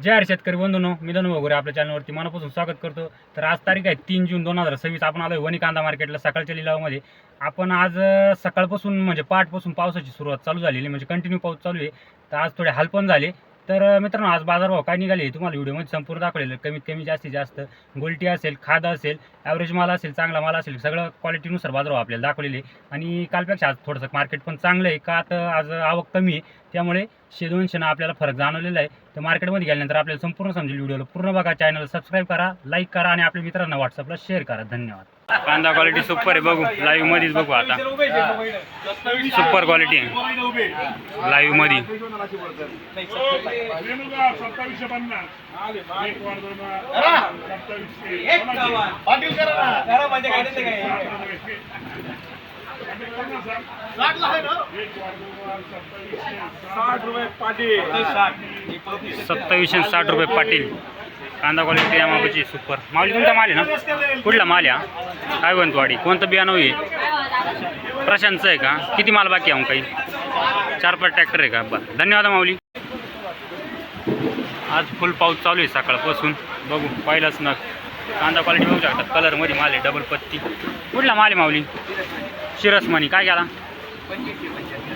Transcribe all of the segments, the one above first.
जय हर शेतकरी बंधूंनो, मी धनु वगैरे आपल्या चॅनलवरती मनापासून स्वागत करतो। तर आज तारीख आहे 3 जून 2026। आपण आलोय वणी कांदा मार्केटला सकाळच्या लिलावामध्ये। आपण आज सकाळपासून म्हणजे पहाटपासून पावसाची सुरुवात चालू झालेली, म्हणजे कंटिन्यू पाऊस चालू आहे। तर आज थोडे हाल पण झाले। तर मित्रांनो, आज बाजारभाव काय निघाले तुम्हाला व्हिडिओमध्ये संपूर्ण दाखवलेलं, कमीत कमी जास्तीत जास्त गोल्टी असेल, खाद असेल, ॲव्हरेज माल असेल, चांगला माल असेल, सगळं क्वालिटीनुसार बाजारभाव आपल्याला दाखवलेले। आणि कालपेक्षा आज थोडंसं मार्केट पण चांगलं आहे का, तर आज आवक कमी आहे, त्यामुळे 100-200 आपल्याला फरक जाणवलेला आहे। तर मार्केटमध्ये गेल्यानंतर आपल्याला संपूर्ण समजेल। व्हिडिओला पूर्ण बघा, चॅनल सबस्क्राईब करा, लाईक करा आणि आपल्या मित्रांना व्हॉट्सअपला शेअर करा। धन्यवाद। कांदा क्वालिटी सुपर आहे, बघू लाईव्ह मध्येच बघू आता। सुपर क्वालिटी आहे लाईव्ह मध्ये। ₹2760 पाटील कांदा क्वालिटी आहे मापाची सुपर। माऊली तुमचा माल आहे ना? कुठला माल आहे? काय बनतवाडी कोणतं बियाणं आहे? प्रशांतचं आहे का? किती माल बाकी आहे? काही 4-5 ट्रॅक्टर आहे का? बरं, धन्यवाद माऊली। आज फुल पाऊस चालू आहे सकाळपासून, बघू पहिलाच ना कांदा क्वालिटी बघू शकता। कलरमध्ये माल आहे, डबल पत्ती। कुठला माल आहे माऊली? शिरसमणी काय गेला?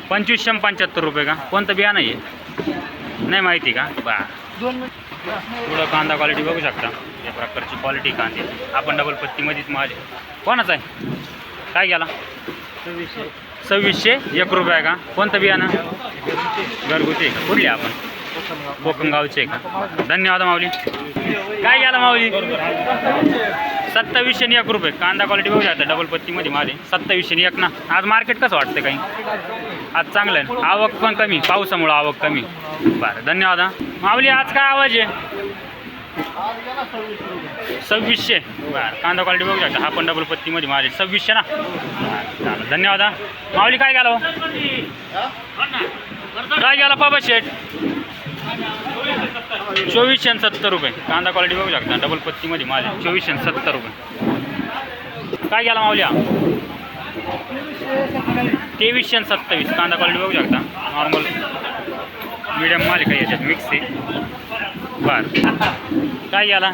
₹2575 का? कोणतं बियाणं आहे? नाही माहिती का? बरं, थोडं कांदा क्वालिटी बघू शकता, या प्रकारची क्वालिटी कांदे। आपण डबल पत्तीमध्येच माल आहे। कोणाचा आहे? काय गेला? ₹2601 का? कोणतं बियाणं? घरगुती का? कुठले आपण? कोकणगावचे का? धन्यवाद माऊली। काय गेला माऊली? ₹2701 कांदा क्वालिटी बघू शकता, डबल पत्तीमध्ये माल आहे। 2701 ना। आज मार्केट कसं वाटतं? काही आज चांगलं आहे, आवक पण कमी, पावसामुळं आवक कमी। बरं, धन्यवाद माऊली। आज काय आवाज आहे? 2600। बरं, कांदा क्वालिटी बघू शकता, हा पण डबल पत्तीमध्ये माल आहे। 2600 ना। बरं, धन्यवाद माऊली। काय गेला? काय गेला बाबा शेठ? ₹2470 कांदा क्वालिटी बघू शकता, डबल पत्तीमध्ये माल आहे। ₹2470। काय गेला माऊल्या? 2327 कांदा क्वालिटी बघू शकता, नॉर्मल मीडियम माल आहे, काही याच्यात मिक्स आहे। बरं, काय गेला?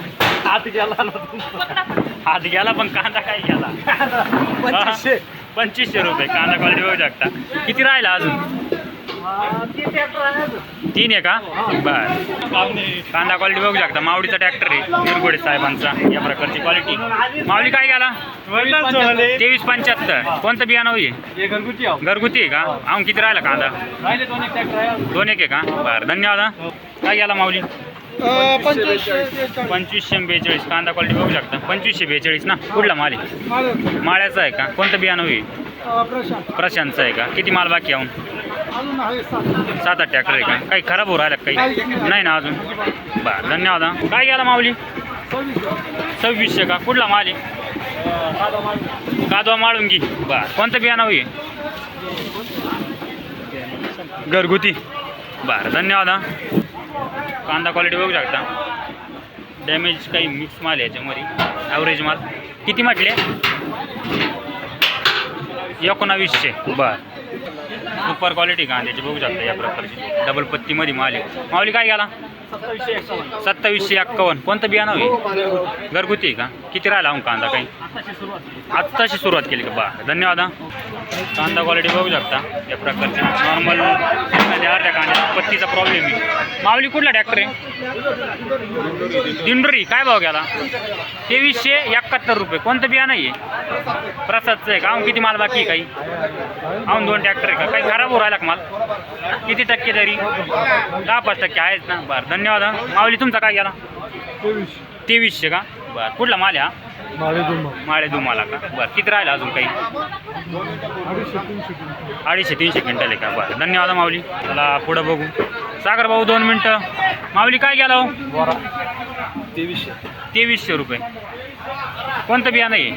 हात गेला पण कांदा काय गेला? ₹2500 कांदा क्वालिटी बघू शकता। किती राहिला अजून? 3 आहे का? बरं, कांदा क्वालिटी बघू शकता, मावडीचा ट्रॅक्टर आहे निरगुडे साहेबांचा, या प्रकारची क्वालिटी। माऊली काय गेला? 2375 कोणतं बियाणं आहे? घरगुती आहे का? आम किती राहिला कांदा? 2-1 आहे का? बरं, धन्यवाद। काय गेला माऊली? 2542 कांदा क्वालिटी बघू शकता, 2542 ना। कुठला माल आहे? माळ्याचा आहे का? कोणतं बियाणं आहे? प्रशांतचं आहे का? किती माल बाकी आहे? 7-8 ट्रॅक्टर आहे का? काही खराब हो राहिला काही? नाही ना अजून? बरं, धन्यवाद। काय गेला माऊली? 2600 का? कुठला माल आहे? कादवा माळुंगी। बरं, कोणतं बियाणं आहे? घरगुती। बरं, धन्यवाद। कांदा क्वालिटी बघू शकता, डॅमेज काही मिक्स माल आहे याच्यामध्ये, ॲव्हरेज माल। किती म्हटले? 1900। बरं, सुपर क्वालिटी कांद्याची बघू शकता, या प्रकारची डबल पत्तीमध्ये माल आहे। माऊली काय गेला? 2751 कोणतं बियाणं आहे? घरगुती आहे का? किती राहिला कांदा? काही आत्ताशी सुरुवात केली का? बरं, धन्यवाद। कांदा क्वालिटी बघू शकता, या प्रकारची नॉर्मल अर्ध्या कांद्याच्या पत्तीचा प्रॉब्लेम आहे। माऊली कुठला ट्रॅक्टर आहे? दिंडोरी। काय भाव गेला? 2371 कोणतं बियाणं आहे? प्रसादचं आहे का? किती माल बाकी आहे? काही 2 ट्रॅक्टर आहे का? काही खराब हो राहिला का माल? किती टक्के तरी? 10-5% आहेच ना। बरं, धन्यवाद माऊली। तुमचा काय गेला? 2300 का? बरं, कुठला माल आहे हा? माळे दुमाला का? बरं, किती राहिला अजून? काही 250-300 क्विंटल आहे का? बरं, धन्यवाद माऊली। चला पुढं बघू। सागर भाऊ 2 मिनटं। माऊली काय गेला? 2300 कोणतं बियाणं आहे?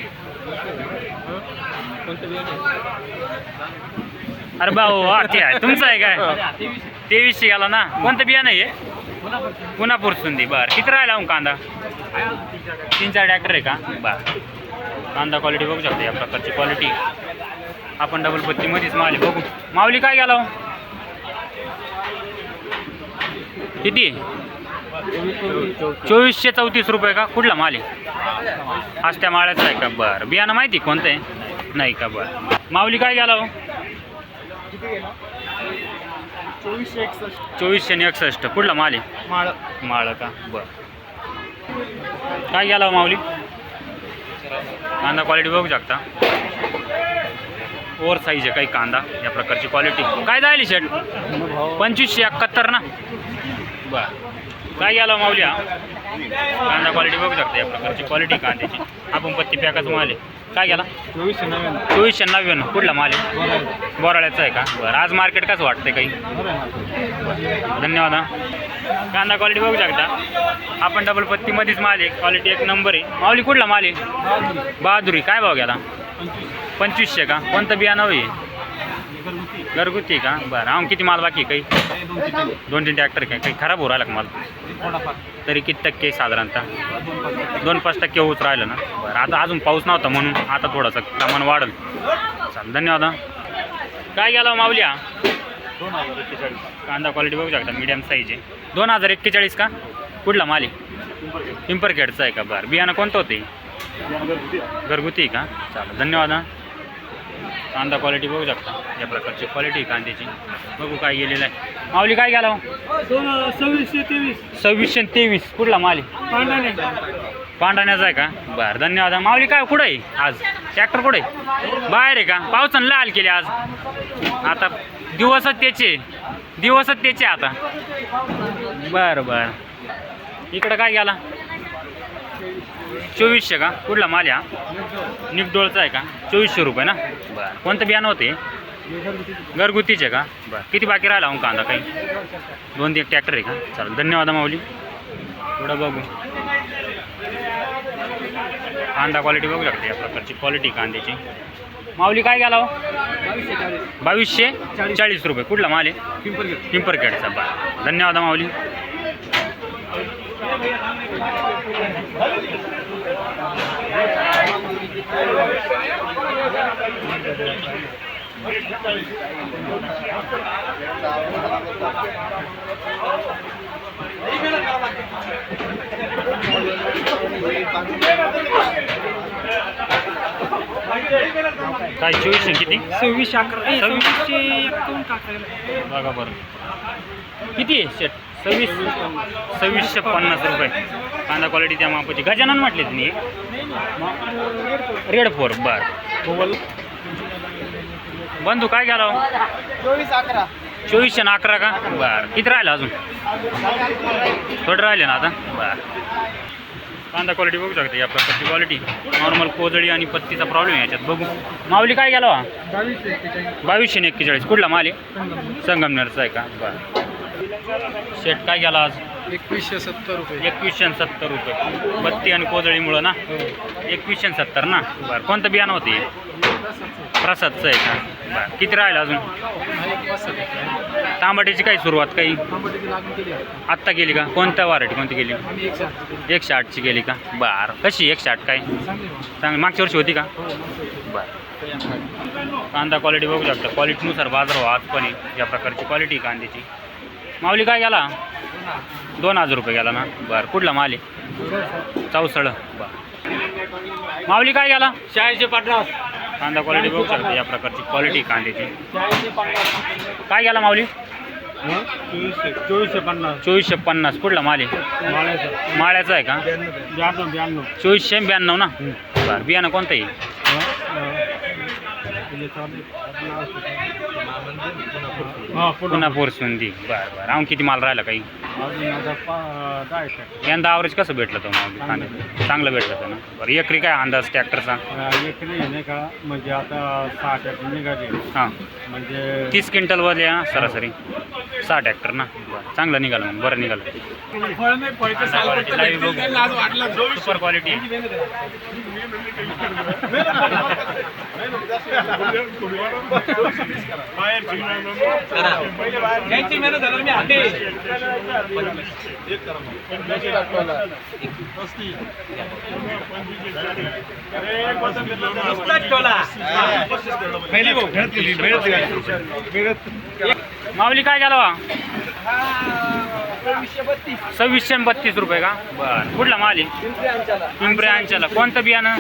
अरे भाऊ, ते आहे तुमचं आहे काय? 2300 गेला ना। कोणतं बियाणं आहे? पुनापूर सुंदी। बरं, किती राहिला कांदा? 3-4 ट्रॅक्टर आहे का? बरं, कांदा क्वालिटी बघू शकता, या प्रकारची क्वालिटी। आपण डबल पत्तीमध्येच माल बघू। माऊली काय गेला? किती? 2434 रुपये का? कुठला माल आहे? आज त्या माळ्याचा आहे का? बरं. बियाणं माहिती कोणतं आहे? नाही का? बरं. माऊली काय गेला हो? 2461. कुठला माल आहे? माळ का? बरं. काय गेला हो माऊली? कांदा क्वालिटी बघू शकता, ओव्हर साईज आहे काही कांदा, या प्रकारची क्वालिटी. काय झाली शेट? 2571 ना? बरं. काय गेला माऊली हा? कांदा क्वालिटी बघू शकता, या प्रकारची क्वालिटी कांद्याची. आपण पत्ती पॅकाच माल आहे. काय गेला? 2499. कुठला माल आहे? बोराळ्याचा आहे का? बरं. आज मार्केट कसं वाटतंय काही? धन्यवाद. कांदा क्वालिटी बघू शकता, आपण डबल पत्तीमध्येच माल आहे, क्वालिटी एक नंबर आहे. माऊली कुठला माल आहे? बहादुरी. काय भाव गेला? 2500 का? कोणतं बियाणं आहे? घरगुती का? बरं. आम किती माल बाकी काही? 2-3 ट्रॅक्टर काय? काही खराब हो राहिला का माल? तरी किती टक्के साधारणतः? 2-5% होत राहिलं ना? बरं. आता अजून पाऊस नव्हता म्हणून आता थोडंसं प्रमाण वाढेल. चालेल, धन्यवाद. काय गेला माऊली हा? 2041. कांदा क्वालिटी बघू शकता, मीडियम साईज आहे. 2041 का? कुठला माल आहे? पिंपरखेडचा आहे का? बरं. बियाणं कोणतं होते? घरगुती का? चालेल, धन्यवाद. कांदा क्वालिटी बघू शकता, या प्रकारची क्वालिटी कांद्याची. बघू काय गेलेलं आहे. माऊली काय गेला? 2623. कुठला माल आहे? पांढाण्याचा आहे का? बरं, धन्यवाद. माऊली काय कुठं आहे आज? ट्रॅक्टर कुठे आहे? बाहेर आहे का? पावसानं लाल केले आज. आता दिवसच त्याचे आता. बरं बरं. इकडं काय गेला? 2400 का? कुठला माल आहे हा? निकडोळचा आहे का? 2400 रुपये ना? बरं. कोणतं बियाणं होते? घरगुतीचे का? बरं. किती बाकी राहिला हो कांदा? काही 2-3 ट्रॅक्टर आहे का? चालेल, धन्यवाद माऊली. थोडं बघू कांदा क्वालिटी बघू शकते, या प्रकारची क्वालिटी कांद्याची. माऊली काय गेला हो? 2240 रुपये. कुठला माल आहे? पिंपरखेडचा. बरं, धन्यवाद माऊली. काय 2400 किती? 2651 बघा बरं. किती आहे शेट? 2650 रुपये. कांदा क्वालिटी त्या मापाची. गजानन म्हटले तुम्ही? रेड 4. बरं. बंधू काय गेला? 2411 का? बरं. किती राहिलं अजून? थोडं राहिले ना आता? बरं. कांदा क्वालिटी बघू शकता, या प्रकारची क्वालिटी. नॉर्मल कोजळी आणि पत्तीचा प्रॉब्लेम आहे याच्यात. बघू माऊली काय गेला? 2241. कुठला माल आहे? संगमनेरचा आहे का? बरं. शेट काय गेला आज? 2170 रुपये. 2170 रुपये. बत्ती आणि कोजळीमुळं ना? 2170 ना? बरं. कोणतं बियाणं होते? प्रसादचं आहे का? बरं. किती राहिलं अजून? तांबटीची काही सुरुवात काही आत्ता केली का? कोणत्या व्हरायटी कोणती केली? 108ची केली का? बरं. कशी 108 काय? चांगली. मागच्या वर्षी होती का? बरं. कांदा क्वालिटी बघू शकता, क्वालिटीनुसार बाजार हो आज पण आहे, या प्रकारची क्वालिटी कांद्याची. माऊली काय गेला? 2000 रुपये गेला ना? बरं. कुठला माल आहे? चौसळ. बरं. माऊली काय गेला? 4050. कांदा क्वालिटी बघू शकता, या प्रकारची क्वालिटी कांद्याची. काय गेला माऊली? 2450. कुठला माल आहे? माळ्याचा आहे का? 2492 ना? बरं. बियाणं कोणतं आहे? पुन्हा पोरसुंदी. बरं बरं. आम किती माल राहिला काही? यंदा ॲव्हरेज कसं भेटलं तो मग? कांदा चांगलं भेटलं होतं ना? बरं. एकरी काय अंदाज ट्रॅक्टरचा? एकरी नाही का, म्हणजे आता 6 ट्रॅक्टर निघाले. हां. म्हणजे 30 क्विंटलवर या सरासरी 6 ट्रॅक्टर ना? बरं. चांगलं निघालं मग, बरं निघालं. Super quality. माऊली काय केला? 2632 रुपये का बरं. कुठला माल आहे? पिंपरी अंचाला. कोणतं बियाणं?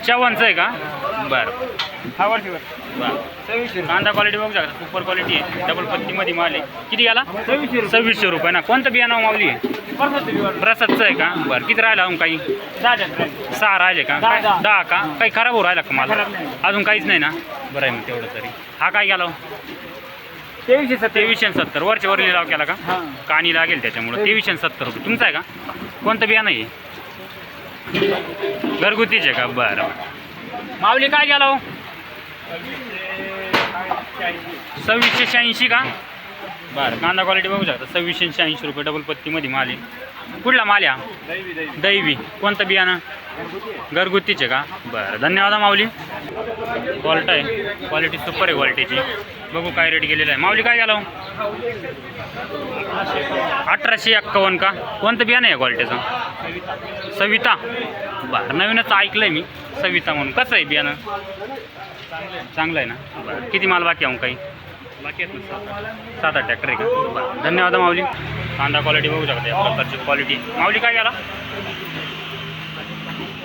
चव्हाणचं आहे का बरं. बरं. कांदा क्वालिटी बघू शकता, सुपर क्वालिटी आहे. डबल पत्तीमध्ये माल आहे. किती गेला? 2600 रुपये ना. कोणतं बियाणं मावली आहे? प्रसादचं आहे का बरं. किती राहिला अजून? काही 6 राहिले का? 10 का? काही खराब होऊ राहिला का मला? अजून काहीच नाही ना. बरं आहे मग तेवढं तरी. हा काय गेला? 2370. वरच्या वर लिलाव केला का? कानी लागेल त्याच्यामुळे. 2370 रुपये. तुमचं आहे का? कोणतं बियाणं आहे? घरगुतीचे का बरं. माऊली काय गेला हो? 2680 का बरं. कांदा क्वालिटी बघू शकता. 2680 रुपये. डबल पत्तीमध्ये माल आहे. कुठला माल आहे हा? दैवी. कोणतं बियाणं? घरगुतीचे का बरं. धन्यवाद माऊली. क्वालिटी आहे, क्वालिटी सुपर आहे क्वालिटीची. बघू काय रेट गेलेला आहे. माऊली काय गेला हो? 1851 का? कोणतं बियाणं आहे क्वालिटीचं? सविता बरं. नवीनच ऐकलं आहे मी सविता म्हणून. कसं आहे बियाणं? चांगलं आहे ना बरं. किती माल बाकी आहे काही? बाकी आहेत ना 7-8 ट्रॅक्टर आहे का बरं. धन्यवाद माऊली. कांदा क्वालिटी बघू शकता या प्रकारची क्वालिटी. माऊली काय गेला?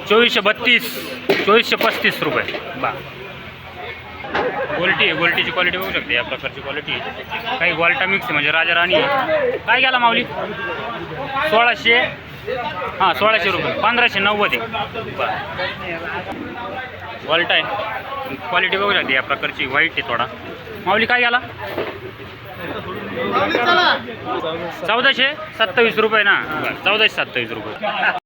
2432. 2435 रुपये बरं. गोल्टी आहे. गोल्टीची क्वालिटी बघू शकते या प्रकारची क्वालिटी आहे. काही गोल्टा मिक्स आहे म्हणजे राजा राणी आहे. काय गेला माऊली? 1600. हां 1600 रुपये. 1590 आहे बरं. गोल्टा आहे. क्वालिटी बघू शकते या प्रकारची. व्हाईट आहे थोडा. माऊली काय गेला? 1427 रुपये ना बरं. 1427 रुपये.